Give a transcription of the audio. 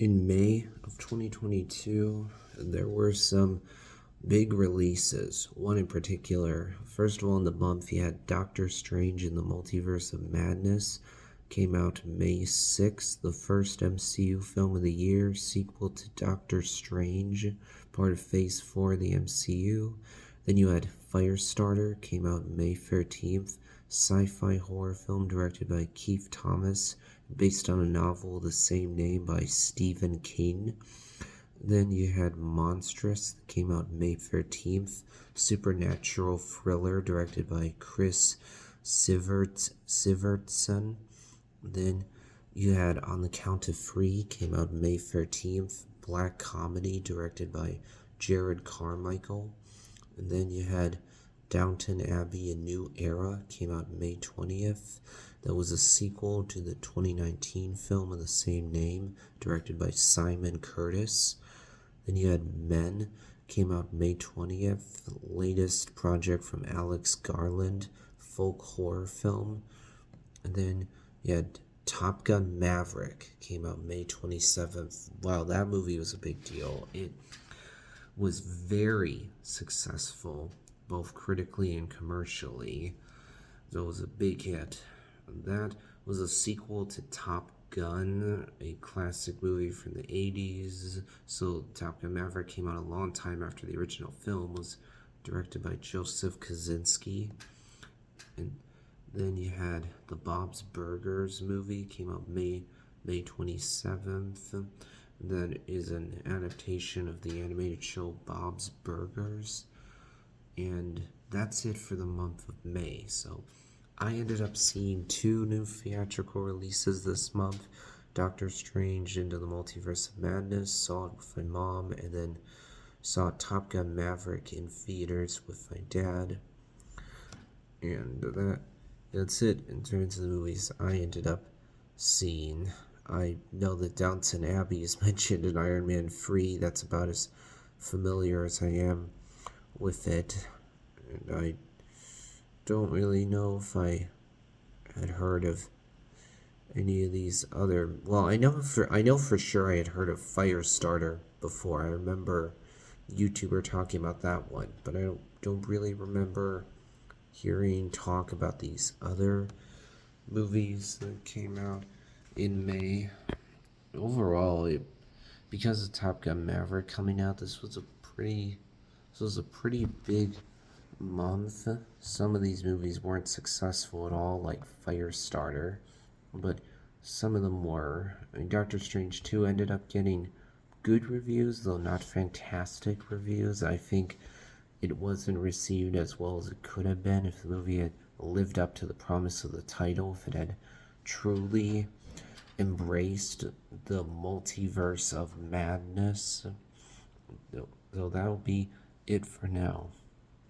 In May of 2022, there were some big releases. One in particular, first of all, in the month, you had Doctor Strange in the Multiverse of Madness. Came out May 6th, the first MCU film of the year, sequel to Doctor Strange, part of Phase 4 of the MCU. Then you had Firestarter, came out May 13th, sci-fi horror film directed by Keith Thomas, based on a novel of the same name by Stephen King. Then you had Monstrous, that came out May 13th, supernatural thriller directed by Chris Sivertson. Then you had On the Count of Three, came out May 13th, black comedy directed by Jared Carmichael. And then you had Downton Abbey, A New Era, came out May 20th. That was a sequel to the 2019 film of the same name, directed by Simon Curtis. Then you had Men, came out May 20th, the latest project from Alex Garland, folk horror film. And then you had Top Gun Maverick, came out May 27th. Wow, that movie was a big deal. It was very successful, both critically and commercially. So it was a big hit. That was a sequel to Top Gun, a classic movie from the 80s. So Top Gun Maverick came out a long time after the original film, was directed by Joseph Kosinski. And then you had the Bob's Burgers movie, came out May 27th. That is an adaptation of the animated show Bob's Burgers. And that's it for the month of May. So I ended up seeing two new theatrical releases this month. Doctor Strange Into the Multiverse of Madness, saw it with my mom, and then saw Top Gun Maverick in theaters with my dad. And that's it in terms of the movies I ended up seeing. I know that Downton Abbey is mentioned in Iron Man 3. That's about as familiar as I am with it. And I don't really know if I had heard of any of these other... Well, I know for sure I had heard of Firestarter before. I remember a YouTuber talking about that one, but I don't really remember hearing talk about these other movies that came out in May. Overall, because of Top Gun Maverick coming out, this was a pretty big month. Some of these movies weren't successful at all, like Firestarter, but some of them were. I mean, Doctor Strange 2 ended up getting good reviews, though not fantastic reviews. I think it wasn't received as well as it could have been if the movie had lived up to the promise of the title, if it had truly embraced the multiverse of madness. So that'll be it for now.